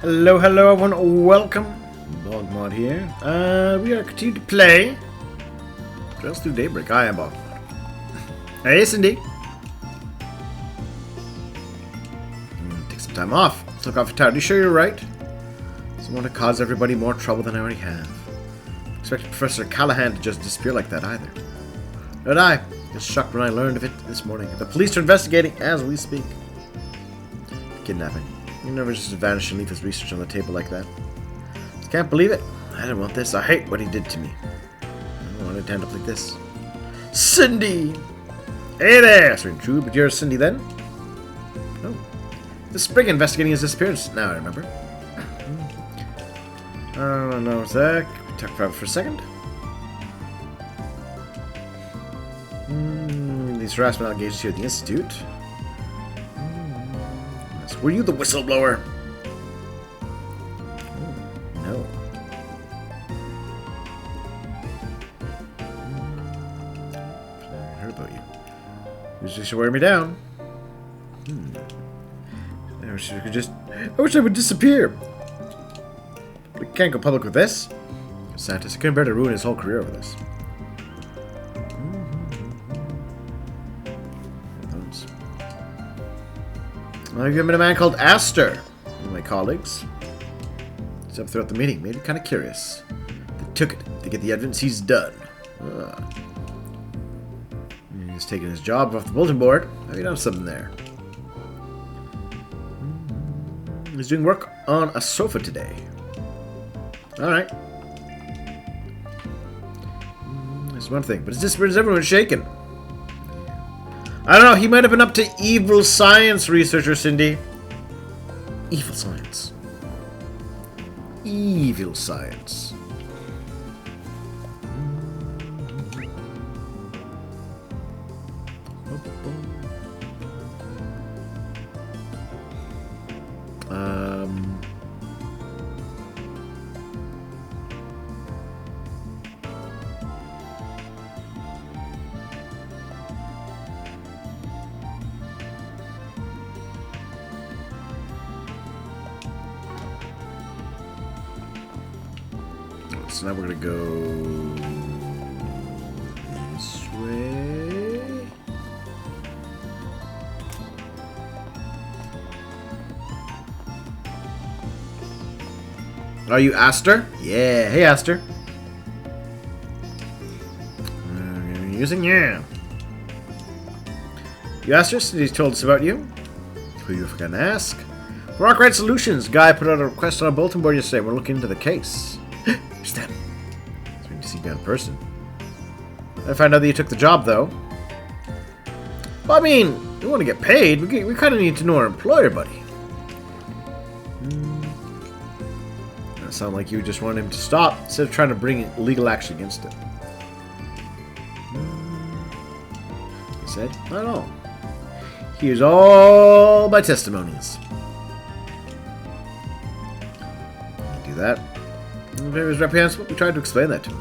Hello, hello everyone, welcome. BogMod here. We are continuing to play just through Daybreak. I am BogMod. Hey, Cindy. Take some time off. Let's look off your tired. Are you sure you're right? Doesn't want to cause everybody more trouble than I already have. Expected Professor Callahan to just disappear like that either. Nor did I. Was shocked when I learned of it this morning. The police are investigating as we speak. Kidnapping. You never just vanish and leave his research on the table like that. Just can't believe it. I didn't want this. I hate what he did to me. I don't want it to end up like this. Cindy! Hey there! So intrude, but you're Cindy then? No. The Spring investigating his disappearance. Now I remember. Oh, no, Zach. We talked about it for a second. These harassment allegations here at the Institute. Were you the whistleblower? Oh, no. I heard about you. You should wear me down. I wish I would disappear. We can't go public with this. Scientist couldn't bear to ruin his whole career over this. I've met a man called Aster, one of my colleagues. He's up throughout the meeting, made it kind of curious. They took it to get the evidence he's done. He's taking his job off the bulletin board. Maybe done something there. He's doing work on a sofa today. Alright. That's one thing, but his disappearance, everyone's shaken. I don't know, he might have been up to evil science, researcher Cindy. Evil science. Evil science. So now we're gonna go this way. Are you Aster? Yeah, hey Aster. Using yeah. You Aster? He's told us about you. Who you forgot to ask? Rockright Solutions guy put out a request on a bulletin board yesterday. We're looking into the case. Who's that? It's great to see you in person. I found out that you took the job, though. Well, I mean, we want to get paid. We kind of need to know our employer, buddy. That sounds like you just wanted him to stop instead of trying to bring legal action against him. He said, not all. Here's all my testimonies. You do that. If it was reprehensible, we tried to explain that to him.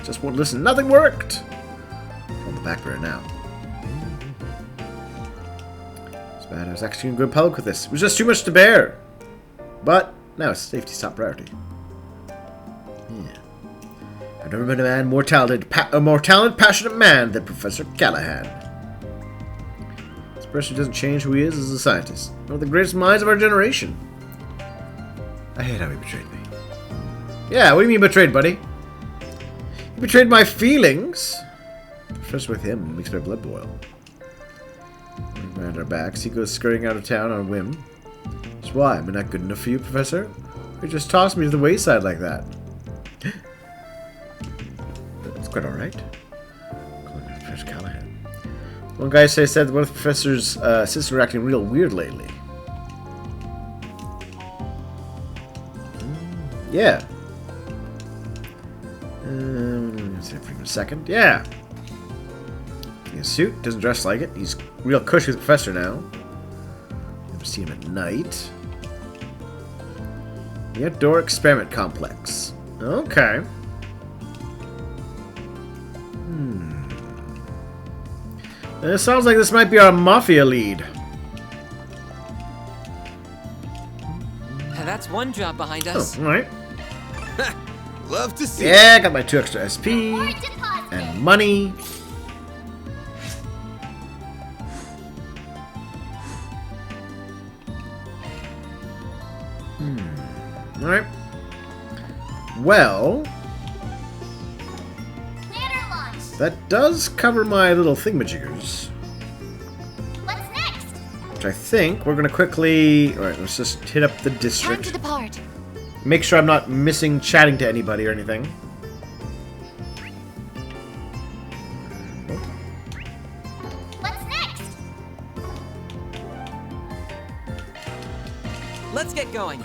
Just won't listen. Nothing worked. On the back burner now. It's bad. I was actually in good public with this. It was just too much to bear. But now it's safety's top priority. Yeah. I've never met a man more talented, passionate man than Professor Callahan. This person doesn't change who he is as a scientist. One of the greatest minds of our generation. I hate how he betrayed me. Yeah, what do you mean betrayed, buddy? You betrayed my feelings. First with him makes my blood boil. Behind our backs, he goes scurrying out of town on a whim. That's why, am I not good enough for you, Professor? You just tossed me to the wayside like that. That's quite alright. Professor Callahan. One guy said one of the Professor's assistants were acting real weird lately. Yeah. Let's see for a second. Yeah. In a suit, doesn't dress like it. He's real cushy with the Professor now. Never see him at night. The Outdoor Experiment Complex. Okay. It sounds like this might be our Mafia lead. That's one job behind us. Oh, alright. Love to see Yeah, got my 2 extra SP and money. Alright. Well, that does cover my little thingamajiggers. What's next? Which I think we're going to quickly... Alright, let's just hit up the Time district. to depart. Make sure I'm not missing chatting to anybody or anything. What's next? Let's get going.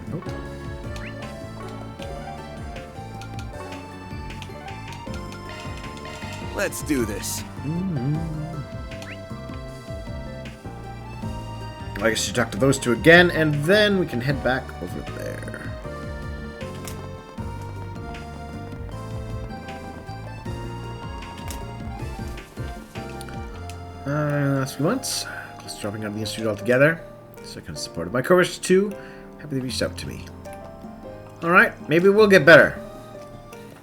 Nope. Let's do this. I guess you talk to those two again, and then we can head back over there. Last few months, close to dropping out of the institute altogether. So I kind of supported my courage too. Happy they reached out to me. Alright, maybe we'll get better.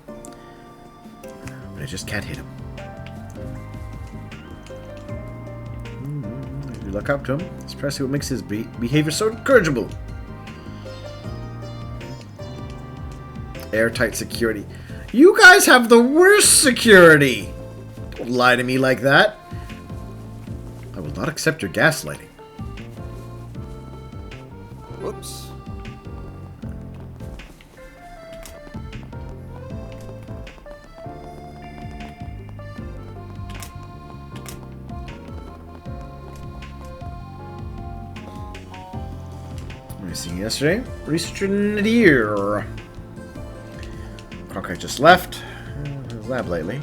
But I just can't hit him. You look up to him. It's precisely what makes his behavior so incorrigible. Airtight security. You guys have the worst security! Don't lie to me like that. I will not accept your gaslighting. Whoops. Seen yesterday. Researcher Nadir. Cronkite just left. His lab lately.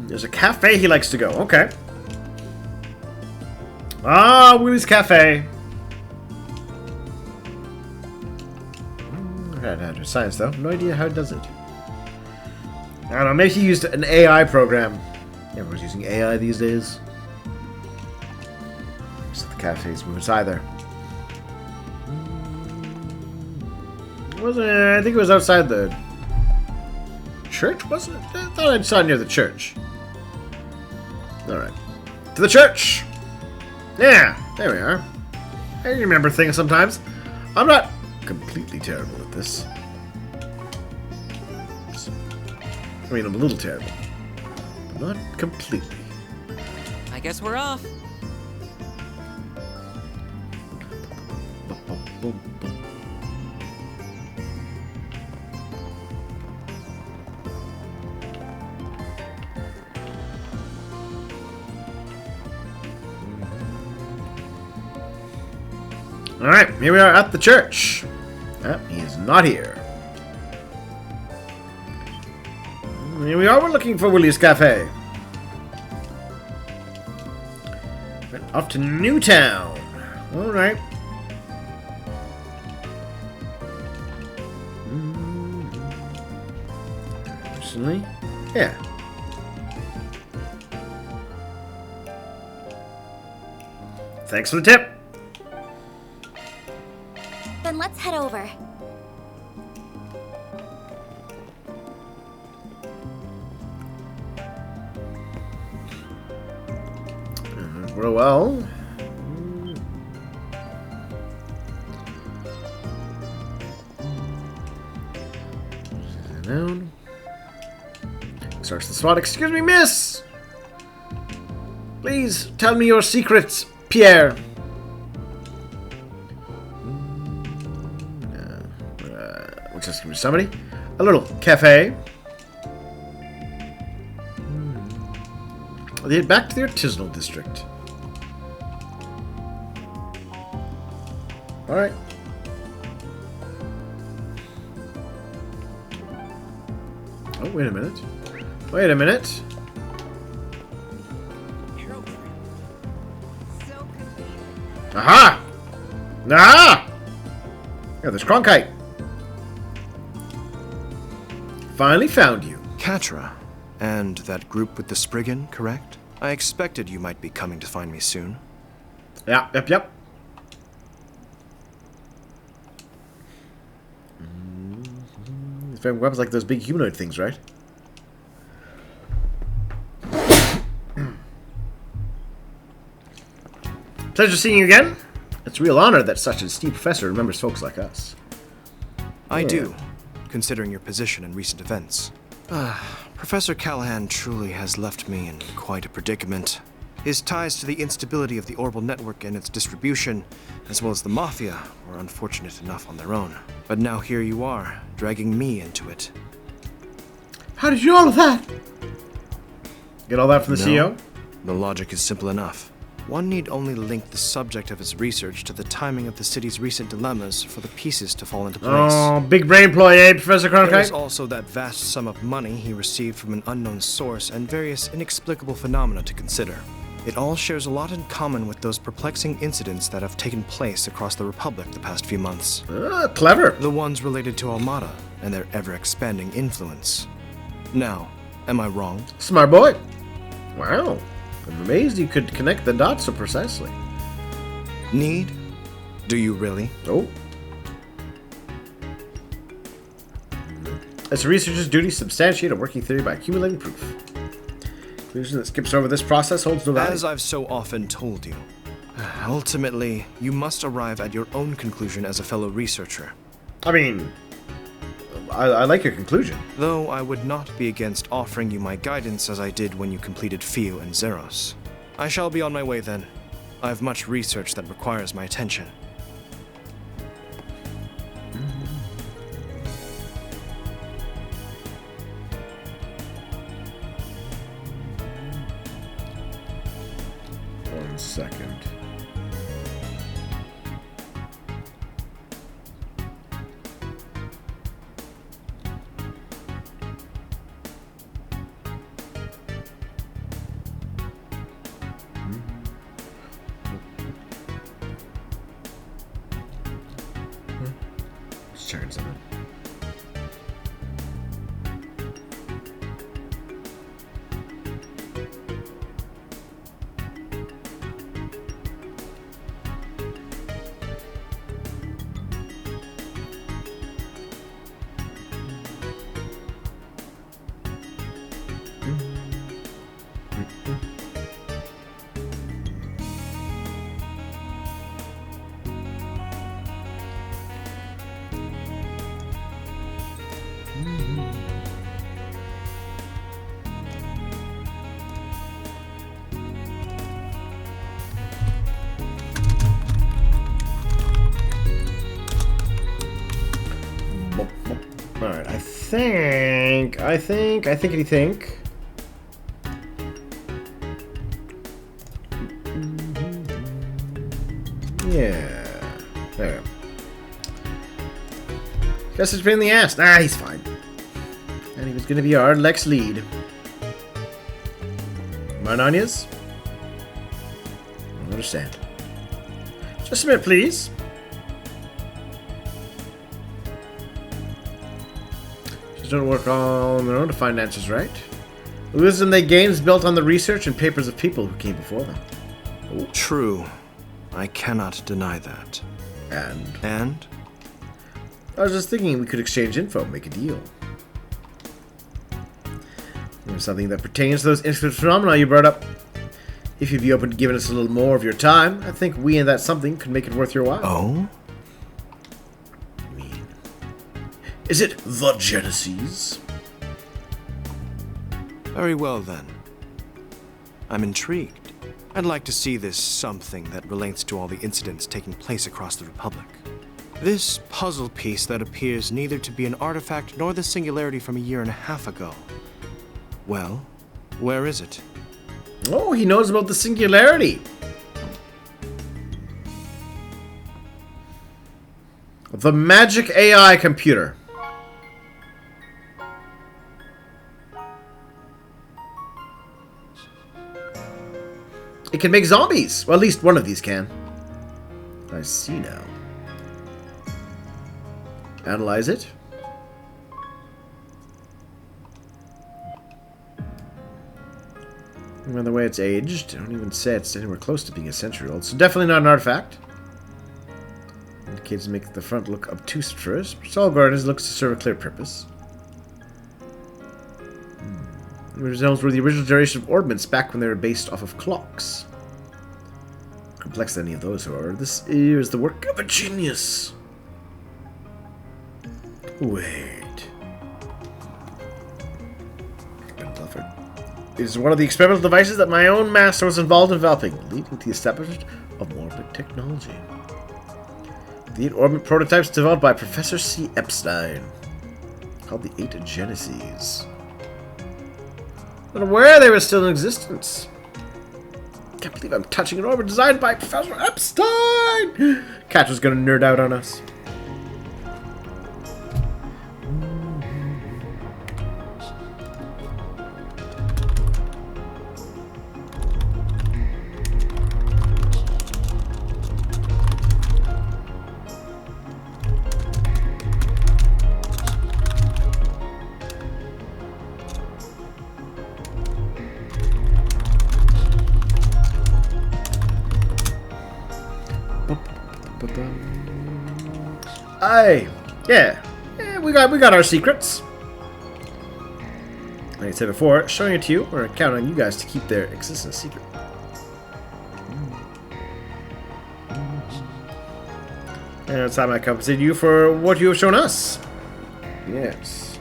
There's a cafe he likes to go. Okay. Ah, Willie's Cafe. I had to science though. No idea how it does it. I don't know. Maybe he used an AI program. Everyone's using AI these days. Cafe's moves either. Wasn't it? I think it was outside the church, wasn't it? I thought I saw it near the church. Alright. To the church! Yeah, there we are. I remember things sometimes. I'm not completely terrible at this. I mean, I'm a little terrible. But not completely. I guess we're off. Boom, boom. Alright, here we are at the church. He is not here. Here we are, we're looking for Willie's Cafe. Right, off to Newtown. Alright. Yeah. Thanks for the tip. Then let's head over. Real well. Down. Starts the SWAT. Excuse me, miss! Please, tell me your secrets, Pierre. What's this? Give me somebody? A little cafe. They head back to the artisanal district. Alright. Oh, wait a minute. Wait a minute. Aha! Aha! Yeah, there's Cronkite. Finally found you. Catra, and that group with the Spriggan, correct? I expected you might be coming to find me soon. Yeah, yep. These weapons like those big humanoid things, right? Pleasure seeing you again. It's a real honor that such an esteemed professor remembers folks like us. I do, considering your position in recent events. Professor Callahan truly has left me in quite a predicament. His ties to the instability of the Orbital Network and its distribution, as well as the Mafia, were unfortunate enough on their own. But now here you are, dragging me into it. How did you know all of that? Get all that from the No, CEO? the logic is simple enough. One need only link the subject of his research to the timing of the city's recent dilemmas for the pieces to fall into place. Oh, big brain ploy, eh, Professor There is Cronkite? also that vast sum of money he received from an unknown source and various inexplicable phenomena to consider. It all shares a lot in common with those perplexing incidents that have taken place across the Republic the past few months. Clever. The ones related to Almada and their ever-expanding influence. Now, am I wrong? Smart boy. Wow. I'm amazed you could connect the dots so precisely. Need? Do you really? Oh. It's a researcher's duty to substantiate a working theory by accumulating proof. Conclusion that skips over this process holds no value. As I've so often told you, ultimately, you must arrive at your own conclusion as a fellow researcher. I mean, I like your conclusion. Though I would not be against offering you my guidance as I did when you completed Fio and Zeros. I shall be on my way then. I have much research that requires my attention. One second. Just checking something. Alright, I think. Yeah. There. Guess it's been in the ass. Nah, he's fine. And he was gonna be our Lex lead. Mananias? I don't understand. Just a minute, please. Don't work all on their own to find answers, right? The wisdom they gain is built on the research and papers of people who came before them. Oh. True. I cannot deny that. And? I was just thinking we could exchange info, make a deal. There's something that pertains to those inexplicable phenomena you brought up. If you'd be open to giving us a little more of your time, I think we and that something could make it worth your while. Oh? Is it the Genesis? Very well then. I'm intrigued. I'd like to see this something that relates to all the incidents taking place across the Republic. This puzzle piece that appears neither to be an artifact nor the singularity from a year and a half ago. Well, where is it? Oh, he knows about the singularity. The magic AI computer. It can make zombies. Well, at least one of these can. I see now. Analyze it. By the way it's aged, I don't even say it's anywhere close to being a century old, so definitely not an artifact. Indicates make the front look obtuse at first, but Sol Gardens looks to serve a clear purpose. It resembles were the original generation of ornaments back when they were based off of clocks. Complex than any of those, however. This is the work of a genius. Wait. It is one of the experimental devices that my own master was involved in developing, leading to the establishment of morbid technology. The 8 orbit prototypes developed by Professor C. Epstein, called the 8 Geneses. Not aware they were still in existence. Can't believe I'm touching an orbit designed by Professor Epstein! Catch was gonna nerd out on us. Aye, yeah, we got our secrets. Like I said before, showing it to you, we're counting on you guys to keep their existence secret. And it's time I compensate you for what you have shown us. Yes.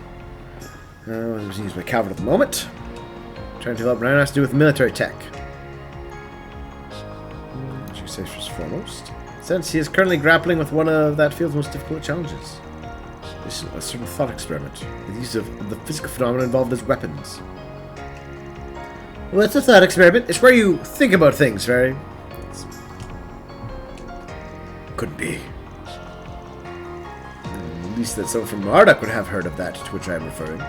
I'm just use my Calvin at the moment. Trying to develop what has to do with military tech. What you say first foremost? Since he is currently grappling with one of that field's most difficult challenges. This is a certain thought experiment. The use of the physical phenomena involved as weapons. Well, it's a thought experiment. It's where you think about things, right? Could be. At least that someone from Marduk would have heard of that, to which I am referring.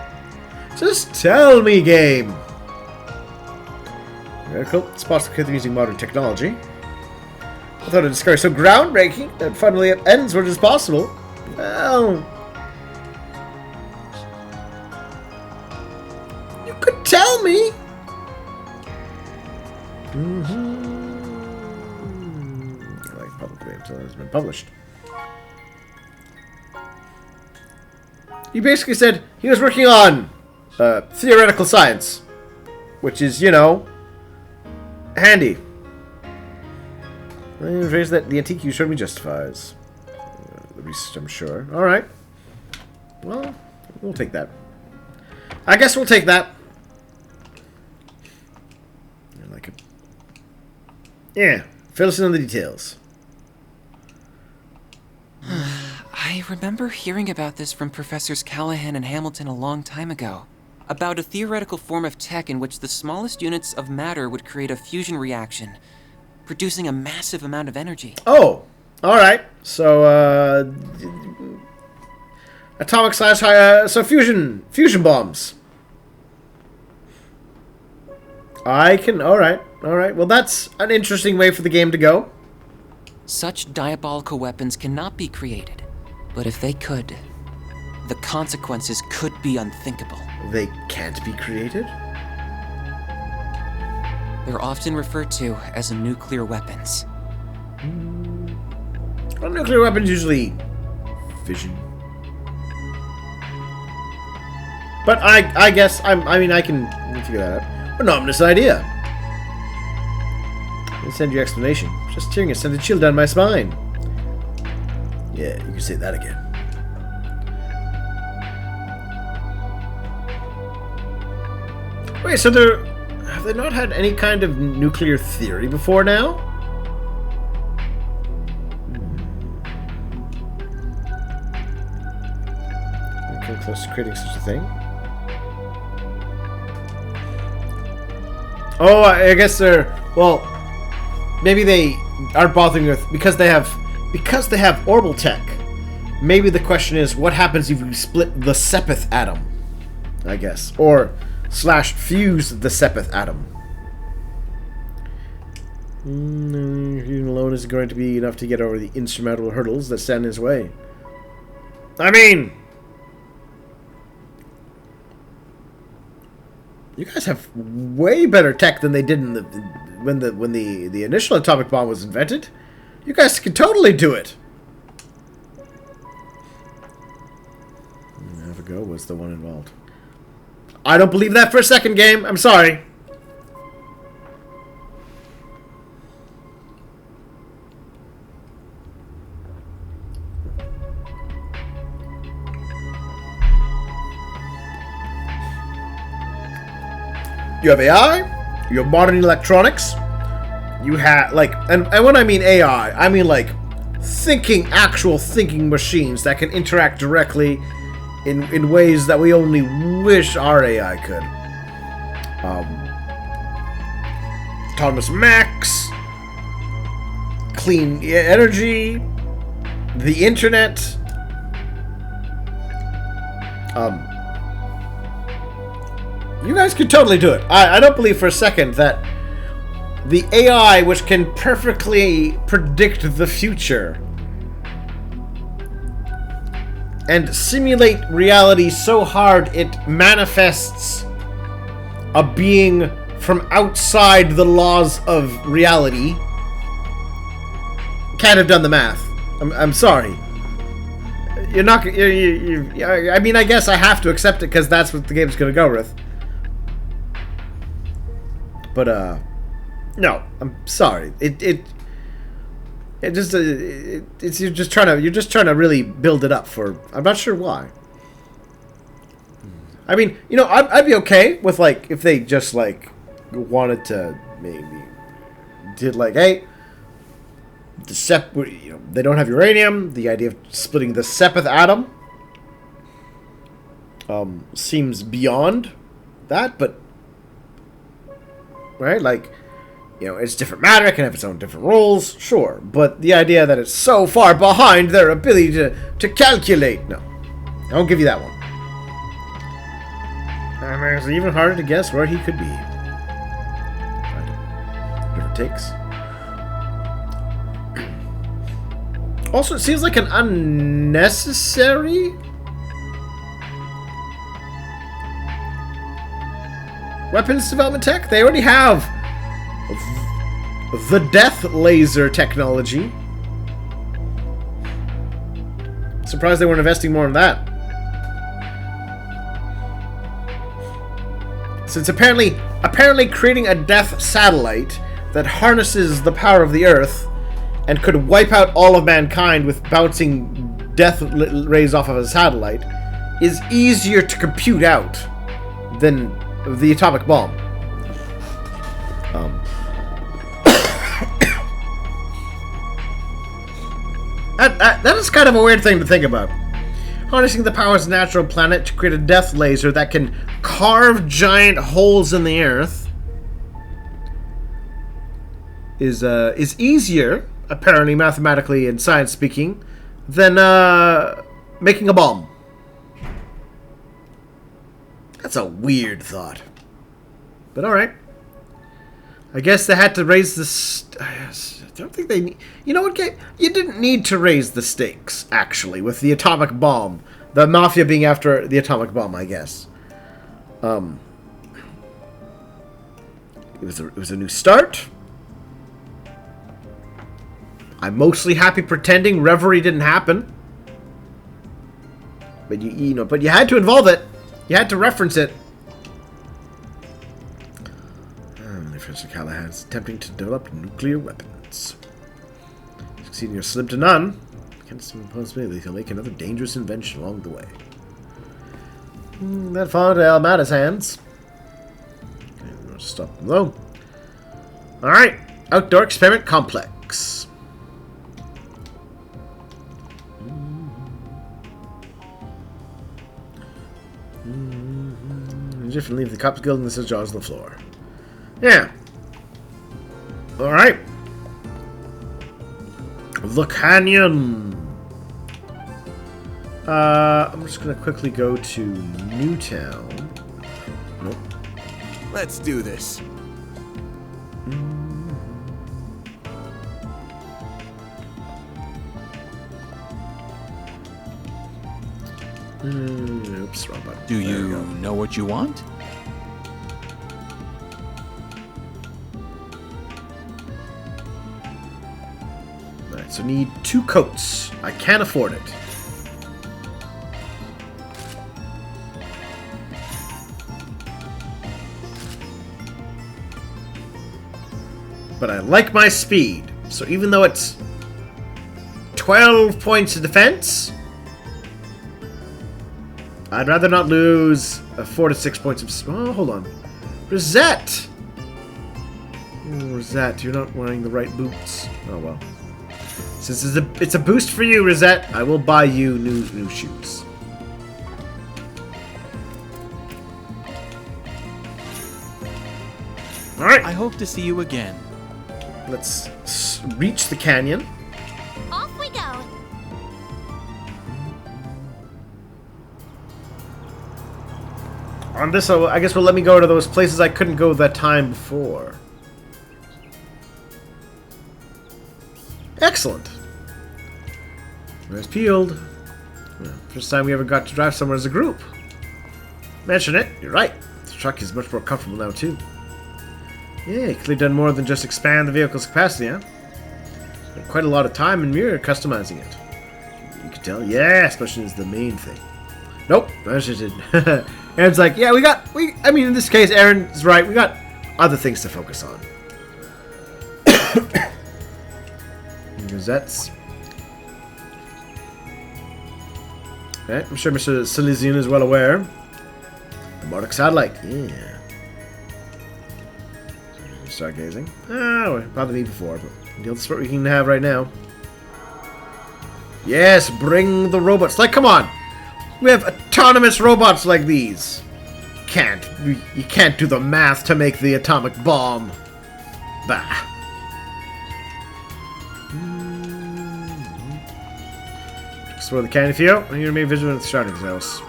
Just tell me, game! Very cool. It's possible to using modern technology. I thought a discovery so groundbreaking that finally it ends what is possible. Well, you could tell me. Like publicly until it has been published. You basically said he was working on theoretical science, which is, you know, handy. The phrase that the antique you showed me justifies. The research, I'm sure. Alright. Well, we'll take that. I guess we'll take that. I like it. Yeah, fill us in on the details. I remember hearing about this from Professors Callahan and Hamilton a long time ago. About a theoretical form of tech in which the smallest units of matter would create a fusion reaction, producing a massive amount of energy. Oh, alright. So, atomic slash so fusion bombs. I can, alright. Well, that's an interesting way for the game to go. Such diabolical weapons cannot be created, but if they could, the consequences could be unthinkable. They can't be created? They're often referred to as nuclear weapons. Well, nuclear weapons usually fission. But I guess I mean I can figure that out. An ominous idea. I'll send your explanation. Just hearing it sent a chill down my spine. Yeah, you can say that again. Wait, so have they not had any kind of nuclear theory before now? Okay, close to creating such a thing. Oh, I guess they're, well, maybe they aren't bothering with, because they have orbital tech. Maybe the question is, what happens if you split the sepeth atom? I guess, or / fuse the sepeth atom. Fusion alone isn't going to be enough to get over the insurmountable hurdles that stand in his way. I mean, You guys have way better tech than they did in the when the initial atomic bomb was invented. You guys can totally do it. Navigo was the one involved. I don't believe that for a second, game. I'm sorry. You have AI, you have modern electronics, you have, like, and when I mean AI, I mean, like, actual thinking machines that can interact directly in ways that we only wish our AI could. Autonomous mechs, clean energy, the internet, you guys could totally do it. I don't believe for a second that the AI, which can perfectly predict the future and simulate reality so hard it manifests a being from outside the laws of reality, can't have done the math. I'm sorry. You're not. I mean, I guess I have to accept it because that's what the game's going to go with. But no, I'm sorry. It's you're just trying to really build it up for. I'm not sure why. I mean, you know, I'd be okay with, like, if they just, like, wanted to maybe did, like, hey, they don't have uranium. The idea of splitting the seventh atom seems beyond that, but right, like, you know, it's different matter, it can have its own different rules, sure, but the idea that it's so far behind their ability to calculate, no, I won't give you that one. I mean, it's even harder to guess where he could be. Whatever it takes. Also, it seems like an unnecessary weapons development tech. They already have the death laser technology. Surprised they weren't investing more in that. Since apparently creating a death satellite that harnesses the power of the Earth and could wipe out all of mankind with bouncing death rays off of a satellite is easier to compute out than the atomic bomb. That is kind of a weird thing to think about. Harnessing the powers of a natural planet to create a death laser that can carve giant holes in the Earth is easier, apparently mathematically and science speaking, than making a bomb. That's a weird thought. But alright. I guess they had to raise the... I don't think they... You know what, Gabe? You didn't need to raise the stakes, actually, with the atomic bomb. The Mafia being after the atomic bomb, I guess. It was a new start. I'm mostly happy pretending Reverie didn't happen. But but you had to involve it. You had to reference it. Professor Callahan's attempting to develop nuclear weapons. Succeeding or slim to none. Against the possibility he'll make another dangerous invention along the way. That fall into Almada's hands. Okay, we'll stop them though. Alright. Outdoor experiment complex. Just leave the cops guild and this is jaws on the floor. Yeah. Alright. The canyon. I'm just gonna quickly go to Newtown. Nope. Let's do this. Oops, wrong button. Do you know what you want? So need 2 coats. I can't afford it. But I like my speed. So even though it's 12 points of defense, I'd rather not lose 4 to 6 points of... Oh, hold on. Rosette! Oh, Rosette, you're not wearing the right boots. Oh, well. Since it's a boost for you, Rosette, I will buy you new shoes. Alright, I hope to see you again. let's reach the canyon. Off we go. On this, I guess will let me go to those places I couldn't go that time before. Excellent. Eyes peeled. Yeah, first time we ever got to drive somewhere as a group. Mention it, you're right. The truck is much more comfortable now too. Yeah, you clearly done more than just expand the vehicle's capacity, huh? Spent quite a lot of time and mirror customizing it. You can tell, yeah, especially is the main thing. Nope, I just did. Aaron's like, yeah, I mean, in this case, Aaron's right. We got other things to focus on. Rosettes. Right, I'm sure Mr. Silesian is well aware. The Marduk satellite, yeah. Stargazing. Ah, well, bothered me before, but that's what we can have right now. Yes, bring the robots. Like, come on. We have autonomous robots like these. You can't do the math to make the atomic bomb. Bah. Explore the canyon field. You remain vigilant at the Sharding's house.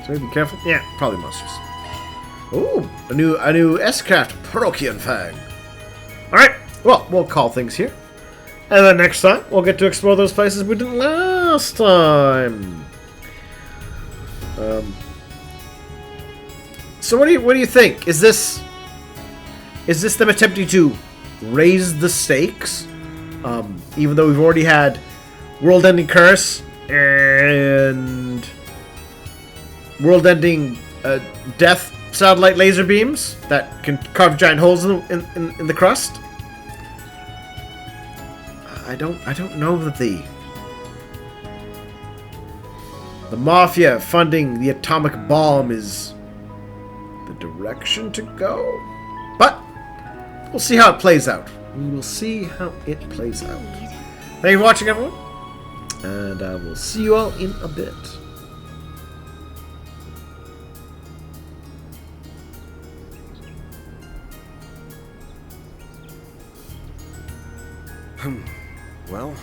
So be careful. Yeah, probably monsters. Oh, a new S-craft, Parochian Fang. Alright, well, we'll call things here. And then next time, we'll get to explore those places we didn't last time. So what do you think? Is this them attempting to raise the stakes? Even though we've already had world-ending curse and world-ending death satellite laser beams that can carve giant holes in the crust. I don't know that the Mafia funding the atomic bomb is the direction to go. But we'll see how it plays out. We will see how it plays out. Thank you for watching, everyone. And I will see you all in a bit. Well,